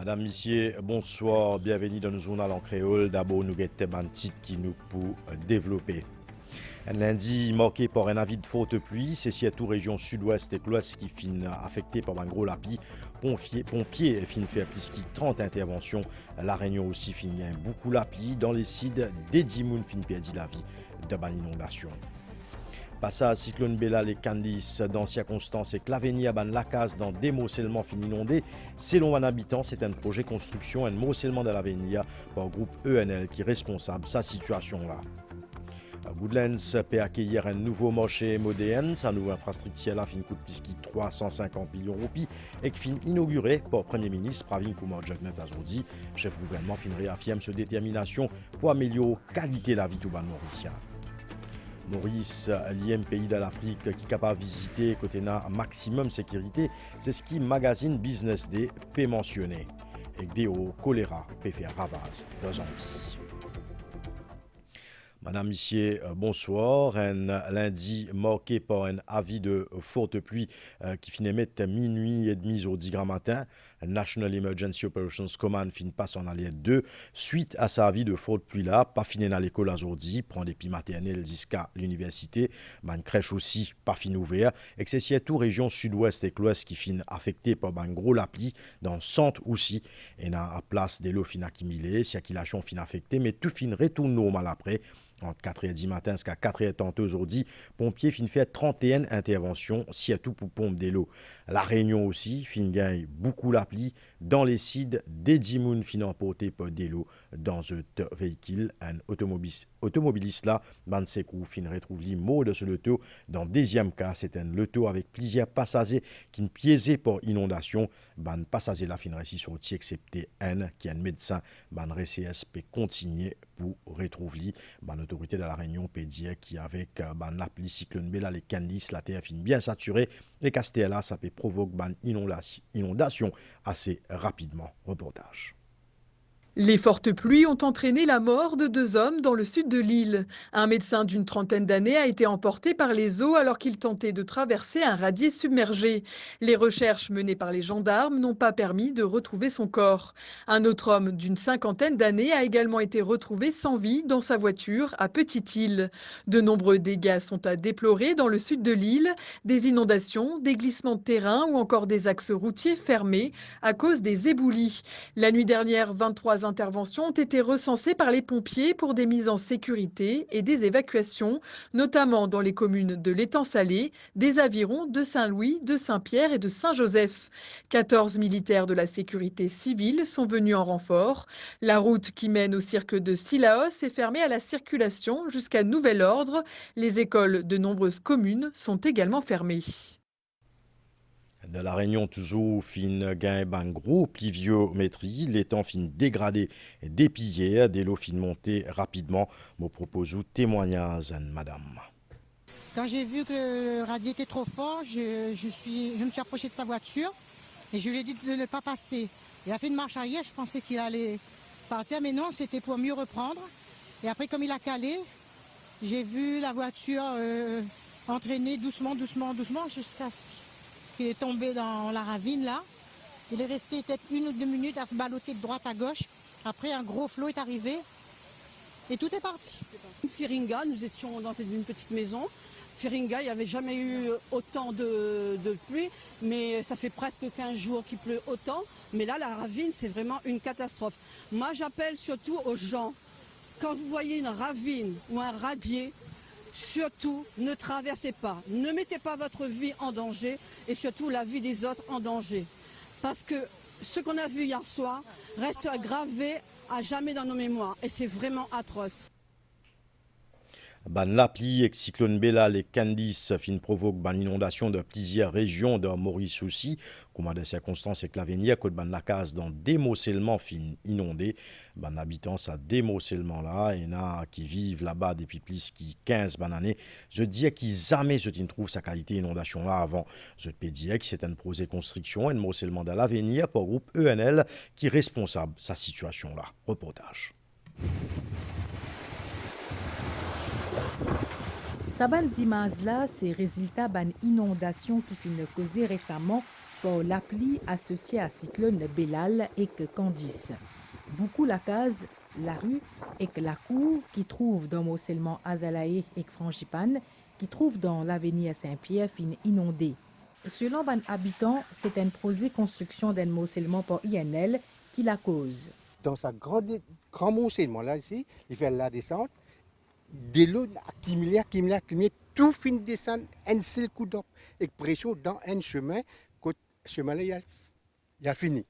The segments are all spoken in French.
Madame, Monsieur, bonsoir, bienvenue dans le journal en créole. D'abord, nous avons un titre qui nous pour développer. Un lundi marqué par un avis de forte pluie, c'est surtout région sud-ouest et l'ouest qui finit affecté par un gros lapis. Pompiers finit faire plus de 30 interventions. La Réunion aussi finit beaucoup lapis. Dans les sites, des 10 personnes finissent perdre la vie de l'inondation. Passage cyclone Bella et Candice dans circonstances et Clavenia ban Lacaz dans des morcellement fin inondés. Selon un habitant, c'est un projet construction, un morcellement de l'Avenia par le groupe ENL qui est responsable de sa situation-là. Goodlands peut accueillir un nouveau marché moderne. Sa nouvelle infrastructure là fin coûte plus de 350 millions de roupies et qui fin inauguré par le Premier ministre Pravin Kumar Jagnnath aujourd'hui. Chef gouvernement fin réaffirme sa détermination pour améliorer la qualité de la vie de Mauricien. Maurice, l'IM pays de l'Afrique qui est capable de visiter côté na maximum sécurité, c'est ce qui magazine Business Day peut mentionner. Et que au choléra peut faire ravage dans Zambie. Madame, Monsieur, bonsoir. Un lundi marqué par un avis de forte pluie qui finit mettre minuit et demi au 10 grand matin. National Emergency Operations Command finit passe en alerte 2. Suite à sa avis de forte pluie là, pas fini dans l'école aujourd'hui, prend des pieds maternels jusqu'à l'université. Man crèche aussi pas fin ouvert. Et que c'est surtout région sud-ouest et l'ouest qui finit affecté par un gros lapis dans le centre aussi. Et dans la place des lots fin accumulés, circulation fin affectée, mais tout fin retourne normal après. Entre 4h10 matin jusqu'à 4h tantôt aujourd'hui, pompiers fin fait 31 interventions, surtout pour pompe des lots. La Réunion aussi, fin gagne beaucoup l'appli. Dans les sites, des 10 personnes fin emporté par des lots dans un véhicule. Un automobiliste là, ban secours fin retrouve les morts de ce loto. Dans le deuxième cas, c'est un loto avec plusieurs passagers qui ne piésaient par inondation. Ban passager là fin réussi sur outil excepté un qui est un médecin. Ban RCS peut continuer pour retrouver ban autorité de la Réunion peut dire qu'avec l'appli cyclone Bella les Candice, la terre finit bien saturée. Les Castella, ça peut provoquer une inondation assez rapidement. Reportage. Les fortes pluies ont entraîné la mort de 2 hommes dans le sud de l'île. Un médecin d'une trentaine d'années a été emporté par les eaux alors qu'il tentait de traverser un radier submergé. Les recherches menées par les gendarmes n'ont pas permis de retrouver son corps. Un autre homme d'une cinquantaine d'années a également été retrouvé sans vie dans sa voiture à Petite-Île. De nombreux dégâts sont à déplorer dans le sud de l'île, des inondations, des glissements de terrain ou encore des axes routiers fermés à cause des éboulis. La nuit dernière, 23 interventions ont été recensées par les pompiers pour des mises en sécurité et des évacuations, notamment dans les communes de l'Étang-Salé, des Avirons, de Saint-Louis, de Saint-Pierre et de Saint-Joseph. 14 militaires de la sécurité civile sont venus en renfort. La route qui mène au cirque de Sillaos est fermée à la circulation jusqu'à nouvel ordre. Les écoles de nombreuses communes sont également fermées. De la Réunion, toujours, fin gain ban gros pluviométrie, les temps fin dégradé et dépillé, des lots fin montés rapidement. Me propose témoignage, madame. Quand j'ai vu que le radier était trop fort, je me suis approché de sa voiture et je lui ai dit de ne pas passer. Il a fait une marche arrière, je pensais qu'il allait partir, mais non, c'était pour mieux reprendre. Et après, comme il a calé, j'ai vu la voiture entraîner doucement jusqu'à ce qu'il est tombé dans la ravine là. Il est resté peut-être 1 ou 2 minutes à se balloter de droite à gauche. Après, un gros flot est arrivé et tout est parti. Firinga, nous étions dans une petite maison. Firinga, il n'y avait jamais eu autant de pluie, mais ça fait presque 15 jours qu'il pleut autant. Mais là, la ravine, c'est vraiment une catastrophe. Moi, j'appelle surtout aux gens, quand vous voyez une ravine ou un radier, surtout, ne traversez pas. Ne mettez pas votre vie en danger et surtout la vie des autres en danger. Parce que ce qu'on a vu hier soir reste gravé à jamais dans nos mémoires et c'est vraiment atroce. Ban l'appli et cyclone Bella les Candice fin provoque ban inondation de plusieurs régions de Maurice aussi. Comme des circonstances et que l'avenir que ban la case dans des morcellements fin inondés. Ban habitants ça démorcellement là et na qui vivent là-bas depuis plus de 15 années. Je dis qu'ils jamais je trouve sa qualité inondation là avant. Je peux dire que c'est un projet construction et un morcellement de l'avenir pour le groupe ENL qui est responsable de sa situation là. Reportage. Sa ban images là, c'est résultat ban inondation qui fin causé récemment par la pluie associée à cyclone Bellal et Candice. Beaucoup la case, la rue et la cour qui trouve dans Morcellement Azalae et Frangipane, qui trouve dans l'avenir Saint-Pierre, fin inondée. Selon les habitants, c'est une projet construction d'un morcellement par INL qui la cause. Dans sa grand morcellement là ici, il fait la descente, de l'eau accumulée, tout finit de descendre un seul coup d'eau et pression dans un chemin, quand le chemin là il a fini.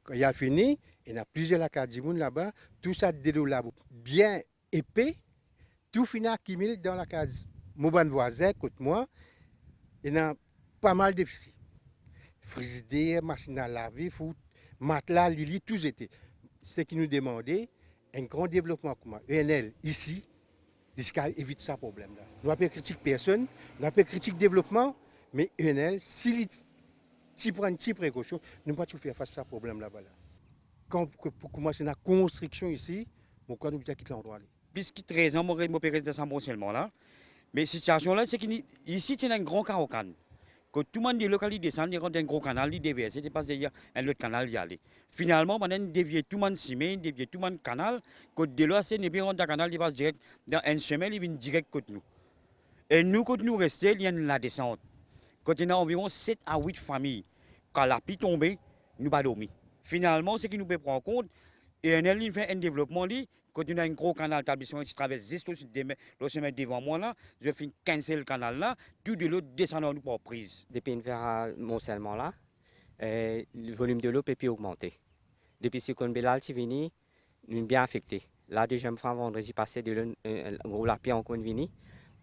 Quand il a fini, il y a plusieurs lacadimounes là-bas, tout ça de l'eau là bien épais, tout finit accumulé dans la case. Mon bon voisin, côté moi, il y a pas mal de déficits. Frigidaire, machine à laver, foot, matelas, lili, tout était. Ce qui nous demandait un grand développement comme ENL ici, jusqu'à éviter ce problème-là. Nous n'avons pas critiqué personne, nous n'avons pas critiqué le développement, mais ENL, s'il prend une petite précaution, nous ne pouvons pas faire face à ce problème-là. Quand pour commencer la construction ici, nous devons quitter l'endroit. Puisque 13 ans, je vais opérer de ce morcellement là. Mais la situation là, c'est qu'ici, c'est un grand carocane. Quand tout le monde des localités descend, il y a un gros canal, il dévie, c'est parce qu'il y a un autre canal y aller. Finalement, on dévie tout le monde ciment, dévie tout le monde canal. Quand de là, c'est un canal qui passe direct dans un chemin, il vient direct côté nous. Et nous, quand nous restons, il y a la descente. Quand il y a environ 7 à 8 familles, quand la pluie tombe, nous pas dormir. Finalement, ce qui nous peut prendre en compte, et il fait un développement, quand il y a un gros canal d'établissement qui traverse juste le chemin devant moi, là, je fais 15 le canal là, tout de l'eau descend nous par prise. Depuis vers Morcellement là, le volume de l'eau peut plus augmenter. Depuis ce qu'on Bellal est venu, nous sommes bien affectés. La deuxième fois, vendredi passé, un gros lapis en compte venu,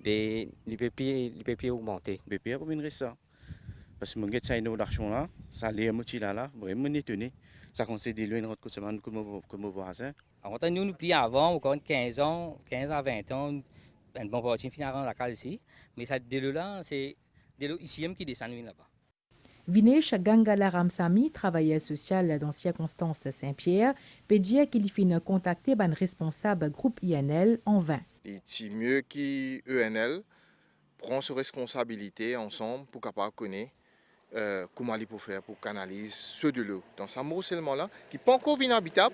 mais il ne peut plus augmenter. Il peut plus revenir ça. Parce que mon gars, ça inondation là, ça les moitié là, vraiment étonné. Ça conseille de loin notre semaine comme voisin. Avant, nous plions avant, encore 15 ans, 15 à 20 ans, un bon parti finalement la case ici. Mais ça, de l'eau là, c'est de l'eau ici qui descend là-bas. Vinesh Gangala Ramsami, travailleur social dans circonstances Saint-Pierre, peut dire qu'il finit contacter un responsable groupe INL en vain. Il est mieux qu'ENL prend ses responsabilités ensemble pour capable connaître comment il peut faire pour canaliser ce de l'eau. Dans ce morcellement-là, qui n'est pas encore inhabitable,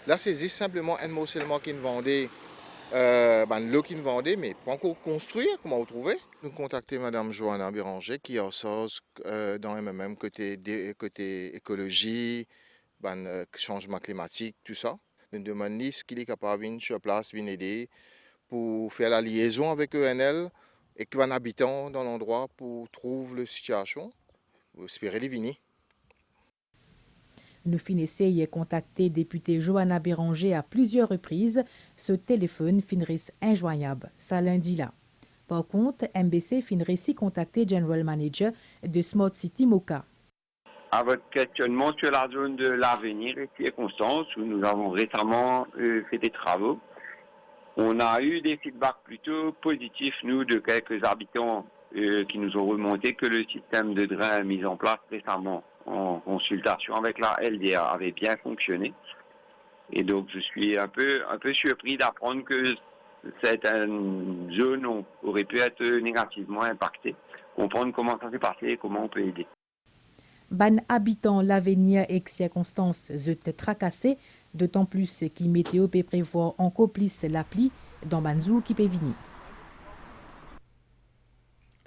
là c'est juste simplement un morcellement qui nous vendait, l'eau qui nous vendait, mais pas encore construit, comment vous trouvez. Nous contactons Mme Johanna Béranger qui est en source dans MMM côté écologie, changement climatique, tout ça. Nous demandons ce qu'il est capable de venir sur place, venir aider pour faire la liaison avec ENL et qu'un habitant dans l'endroit pour trouver la situation. Vous espérez les venir. Nous finissons de contacter député Johanna Béranger à plusieurs reprises. Ce téléphone finirait injoignable, ça lundi là. Par contre, MBC finirait si contacter General Manager de Smart City Moka. À votre questionnement sur la zone de l'avenir et circonstances où nous avons récemment fait des travaux, on a eu des feedbacks plutôt positifs, nous, de quelques habitants qui nous ont remonté que le système de drain mis en place récemment en consultation avec la LDA avait bien fonctionné. Et donc, je suis un peu surpris d'apprendre que certaines zones auraient pu être négativement impactées. Comprendre comment ça s'est passé et comment on peut aider. Ban habitant l'avenir et circonstances étaient tracassés, d'autant plus que météo peut prévoir en complice la pluie dans Banzou qui peut venir.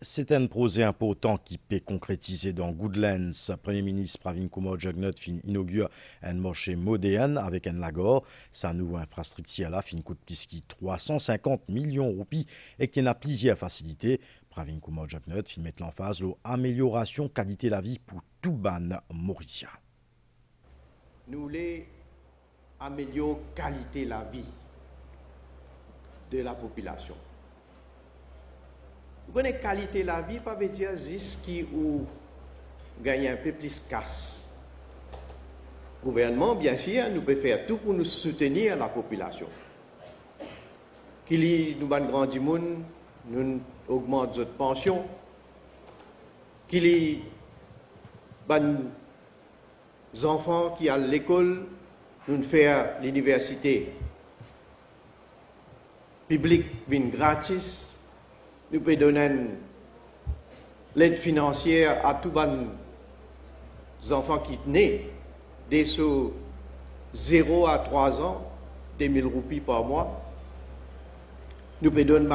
C'est un projet important qui peut concrétiser dans Goodlands. Premier ministre Pravin Kumar Jugnauth fin inaugure un marché moderne avec un lagor. Sa nouvelle infrastructure là fin coûte plus de 350 millions de roupies et qui a plusieurs facilités. Pravin Kumar Jugnauth fin mettre l'emphase sur l'amélioration qualité de la vie pour tout ban mauricien. Nous voulons améliorer la qualité de la vie de la population. Vous connaissez la qualité de la vie, pas veut dire juste qui ou gagner un peu plus casse. Le gouvernement, bien sûr, nous peut faire tout pour nous soutenir la population. Qu'il nous ban grand monde, nous augmente notre pension. Qu'il ban enfants qui à l'école, nous faire l'université publique vient gratis. Nous pouvons donner l'aide financière à tout les enfants qui naissent dès 0 à 3 ans, 2000 roupies par mois. Nous pouvons donner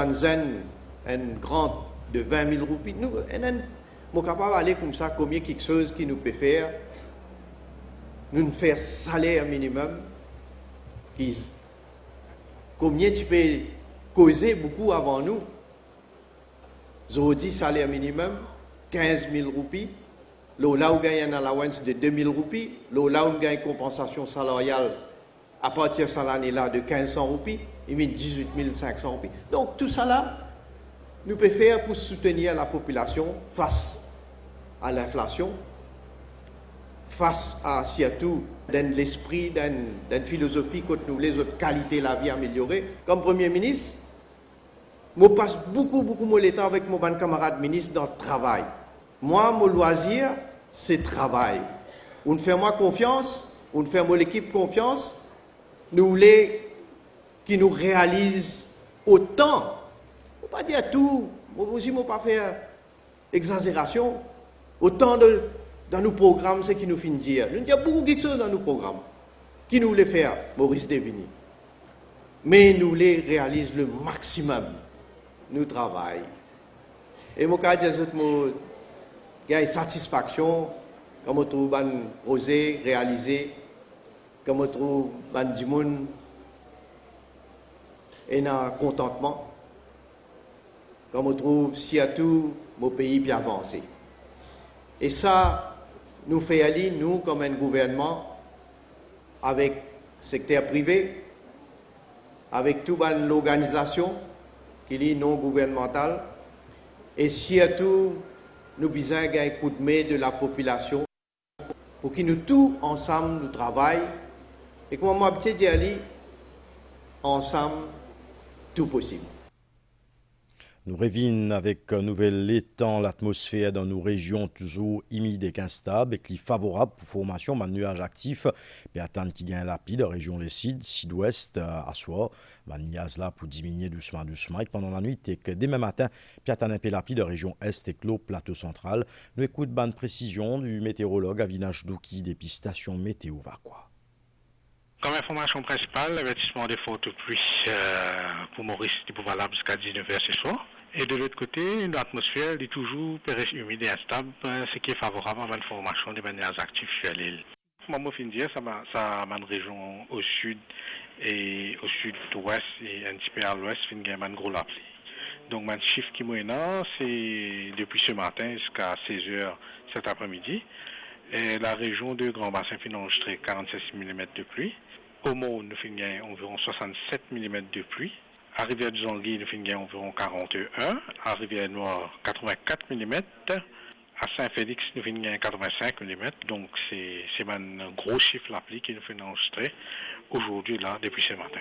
une grande de 20 000 roupies. Nous sommes capables d'aller comme ça, combien quelque chose qui nous peut faire. Nous faire salaire minimum. Combien tu peux causer beaucoup avant nous. Aujourd'hui, salaire minimum, 15 000 roupies. Là où gagne un allowance de 2 000 roupies. Là où gagne une compensation salariale à partir de cette année-là de 1500 roupies. Il met 18 500 roupies. Donc tout ça là, nous pouvons faire pour soutenir la population face à l'inflation, face à surtout dans l'esprit, dans philosophie que nous les autres qualités de la vie améliorée. Comme Premier ministre, je passe beaucoup de temps avec mon camarade ministre dans le travail. Moi, mon loisir, c'est travail. On fait moi confiance, on fait mon équipe confiance, nous voulons qu'ils nous réalisent autant. Je ne peux pas dire tout, moi aussi, je ne peux pas faire exagération. Autant dans nos programmes, c'est qui nous finit dire. Nous avons beaucoup de choses dans nos programmes qui nous voulait faire, Maurice Devigny. Mais nous les réalisons le maximum. Nous travaillons. Et moi, quand je il y a une satisfaction, quand je trouve un projet réalisé, quand je trouve du monde et un contentement, quand je trouve surtout mon pays bien avancé. Et ça, nous fait aller, nous, comme un gouvernement, avec le secteur privé, avec toute l'organisation qui est non gouvernementale, et surtout, nous besoin un coup de main de la population pour que nous tous ensemble nous travaillons et comme moi je dis ensemble tout possible. Nous revenons avec un nouvel étang, l'atmosphère dans nos régions toujours humide et instable et qui est favorable pour formation de nuages actifs. Puis attendre qu'il y ait un lapide dans la région des sud-ouest à soir. Niaz là pour diminuer doucement. Et pendant la nuit, et que demain matin, puis attendre un peu lapide dans la région est et le plateau central. Nous écoutons une précision du météorologue Avinash Douki des stations météo Vacois. Comme information principale, l'avertissement des fortes pluies pour Maurice est valable jusqu'à 19h ce soir. Et de l'autre côté, l'atmosphère est toujours humide et instable, ce qui est favorable à la formation des nuages actifs sur l'île. Moi, je finis dire, ça m'a une région au sud et au sud-ouest et un petit peu à l'ouest, il y a une grosse pluie. Donc, mon chiffre qui est là, c'est depuis ce matin jusqu'à 16h cet après-midi. Et la région de Grand Bassin a enregistré 46 mm de pluie. Au Mont, nous avons environ 67 mm de pluie. À Rivière-du-Zangui, nous avons environ 41. À Rivière-Noire, 84 mm. À Saint-Félix, nous avons 85 mm. Donc, c'est un gros chiffre la pluie qui nous fait enregistrer aujourd'hui, là, depuis ce matin.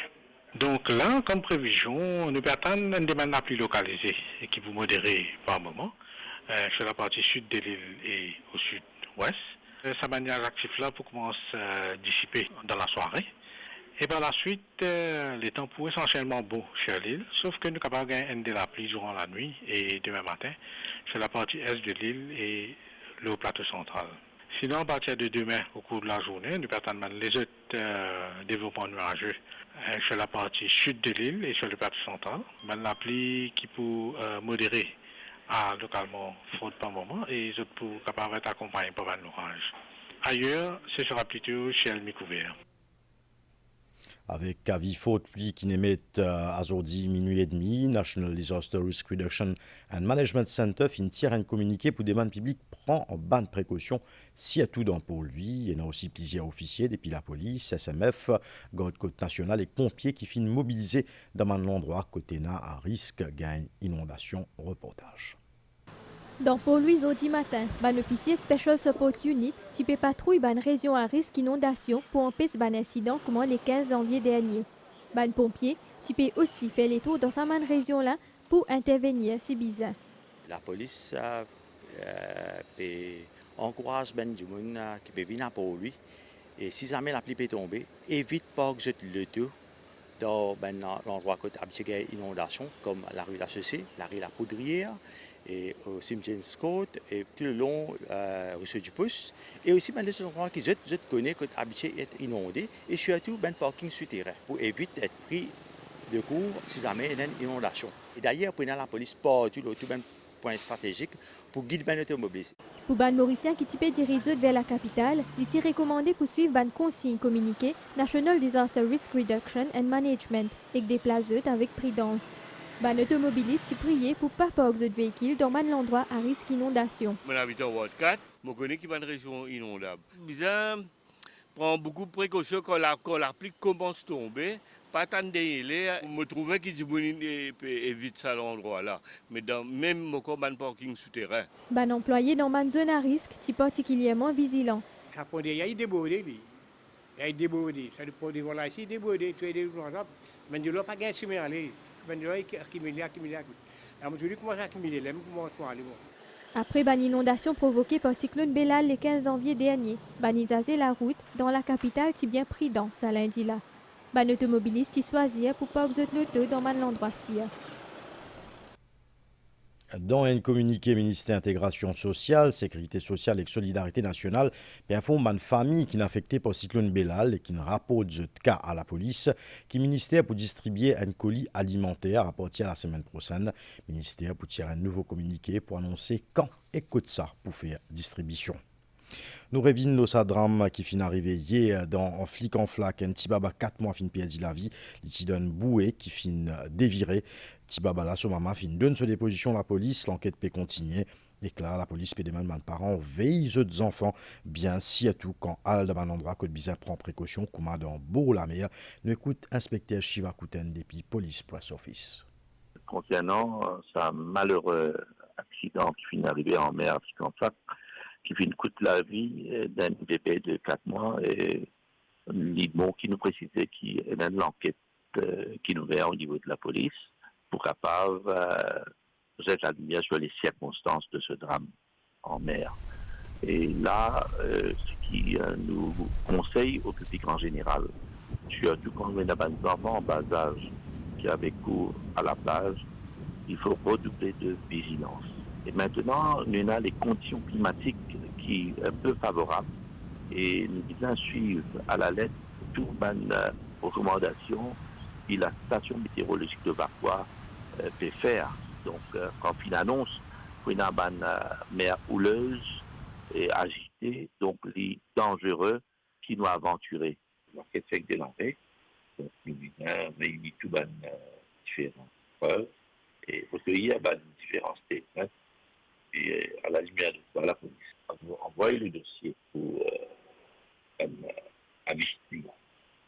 Donc là, comme prévision, nous attendons une demande la pluie localisée et qui vous modérer par moment sur la partie sud de l'île et au sud-ouest. Sa manière active là pour commencer à dissiper dans la soirée. Et par la suite, les temps pour essentiellement beau sur l'île, sauf que nous sommes capables de gagner de la pluie durant la nuit et demain matin sur la partie est de l'île et le plateau central. Sinon, à partir de demain, au cours de la journée, nous attendons les autres développements nuageux sur la partie sud de l'île et sur le plateau central. La pluie qui peut modérer localement forte par moment et les autres pour capables d'être accompagnés par un orage. Ailleurs, ce sera plutôt ciel mi-couvert. Avec avis faute pluie qui n'émettent à aujourd'hui minuit et demi, National Disaster Risk Reduction and Management Center fin tire un communiqué pour des demandes publiques prend en bonne précaution si à tout dans pour lui. Il y en a aussi plusieurs officiers depuis la police, SMF, Garde Côte Nationale et pompiers qui finissent mobilisés dans un endroit côté na à risque gagne inondation reportage. Dans Port-Louis, jeudi matin, un officier Special Support Unit typé patrouille une région à risque inondation pour empêcher un incident comme le 15 janvier dernier. Un pompier typé aussi fait les tours dans sa même région-là pour intervenir si besoin. La police encourage du monde qui peut venir pour lui et si jamais la pluie peut tomber, évite pas que je le tout dans l'endroit côté habitué inondation, comme la rue La Chaussée, la rue La Poudrière, et au cimetière Scott, et tout le long Ruisseau du Pouce. Et aussi les endroits qui je connais côté habitué être inondé, et surtout parking souterrain, pour éviter d'être pris de court si jamais il y a une inondation. Et d'ailleurs, pour la police partout le point stratégique pour guider les automobilistes. Pour les Mauriciens qui typent dirigés vers la capitale, il est recommandé pour suivre les consignes communiquées National Disaster Risk Reduction and Management et déplacer avec prudence. Les automobilistes sont priés pour ne pas parquer de véhicules dans l'endroit à risque d'inondation. Je habite en Ward 4, je connais qu'il y a une région inondable. Bizarre, prend beaucoup de précautions quand l'article commence à tomber. Pas attendre je me trouvais qu'il évite ça l'endroit là, mais même encore un parking souterrain. Les employés dans une zone à risque sont particulièrement vigilants. Il y a débordé, il y a débordé, ça dépend de voilà ici débordé, tu es débordé, mais il n'y a pas de chemin à aller, mais il y a accumulé. La majorité commence à accumuler, là, commence à aller. Après l'inondation provoquée par le cyclone Bellal le 15 janvier dernier, banisaser la route dans la capitale est bien prudent, ça lundi là. Les automobilistes y choisirent pour pas que l'auto dans l'endroit ci. Dans un communiqué ministère intégration sociale, sécurité sociale et solidarité nationale, informe une famille qui est affectée par le cyclone Bellal et qui ne rapporte ce cas à la police, qui ministère pour distribuer un colis alimentaire à partir de la semaine prochaine. Ministère pour tirer un nouveau communiqué pour annoncer quand et quoi ça pour faire distribution. Nous revenons à drame qui fin arrivé hier dans Flic en Flac. Un petit baba 4 mois fin perdu la vie. Il donne bouée qui fin déviré. Petit baba là, son maman fin donne sa déposition à la police. L'enquête peut continuer. Et que là, la police peut demander aux parents veille aux enfants. Bien si à tout quand al dans un endroit que bizarre prend précaution, comme dans Beau la mer. Nous écoute inspecteur Shiva Kouten depuis Police Press Office. Concernant ce malheureux accident qui fin arrivé en mer Flic en Flac, qui fait une coûte la vie d'un bébé de 4 mois et l'IDMO qui nous précisait qu'il y a l'enquête qui nous vient au niveau de la police pour capable jeter la lumière sur les circonstances de ce drame en mer. Et là, ce qui nous conseille au public en général, surtout quand on a des enfants en bas âge qui avaient cours à la plage, il faut redoubler de vigilance. Et maintenant, nous avons les conditions climatiques qui sont un peu favorables et nous devons suivre à la lettre toutes les recommandations que la station météorologique de Vacois peut faire. Donc, quand il annonce qu'il y a une mer houleuse et agitée, donc les dangereux qui nous aventurer. L'enquête fait que de l'enquête, donc nous devons réunir toutes les différentes preuves et recueillir différents statements. Et à la lumière de ça, la police envoie le dossier pour investiguer.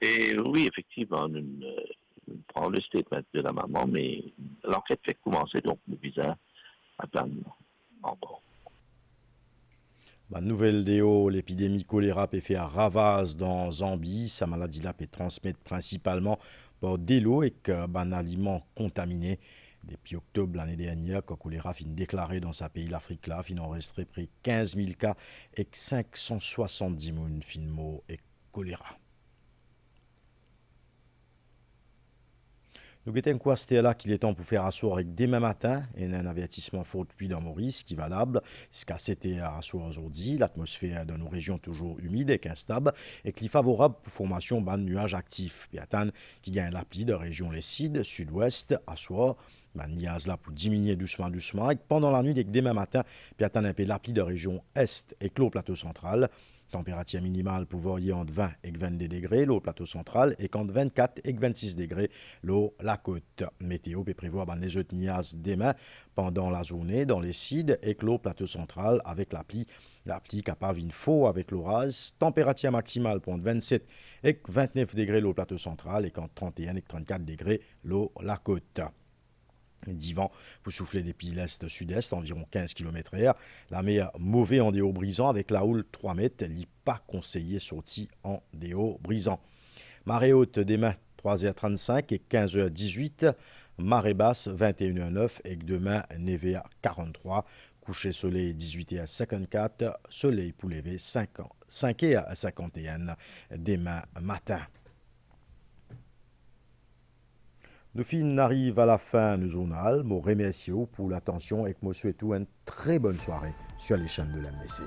Et oui, effectivement, nous prenons le statement de la maman, mais l'enquête fait commencer, donc nous visons à attendre encore. Nouvelle déo, l'épidémie choléra peut faire ravage dans Zambie. Sa maladie là peut transmettre principalement par de l'eau et un aliment contaminé. Depuis octobre l'année dernière, le choléra fin déclaré dans sa pays l'Afrique là, fin enregistré près de 15 000 cas et 570 000 fin mort et choléra. Nous avons quoi c'était là qu'il est temps pour faire asseoir avec demain matin et un avertissement fort de pluie dans Maurice qui est valable jusqu'à 7h à asseoir aujourd'hui. L'atmosphère dans nos régions toujours humide et instable et qui est favorable pour formation de nuages actifs. Puis attendre qui gagne la pluie de région les sud, sud-ouest, asseoir. Niaz là pour diminuer doucement et pendant la nuit et demain matin puis attendre un peu la pluie de région est et le plateau central. Température minimale pour varier entre 20 et 22 degrés, l'eau plateau central, et entre 24 et 26 degrés, l'eau la côte. Météo peut prévoir les autres niaises demain pendant la journée dans les sides et l'eau plateau central avec la pluie capable une faux avec l'orage. Température maximale pour entre 27 et 29 degrés, l'eau plateau central, et entre 31 et 34 degrés, l'eau la côte. Divan, vous soufflez des piles est-sud-est, environ 15 km/h. La mer mauvais en déo brisant avec la houle 3 mètres. Il n'est pas conseillé sorti en déo brisant. Marée haute demain 3h35 et 15h18. Marée basse 21h09 et demain 9h43. Coucher soleil 18h54. Soleil pour lever 5h51 demain matin. Nous fin arrive à la fin du journal. Je remercie pour l'attention et je vous souhaite une très bonne soirée sur les chaînes de l'MBC.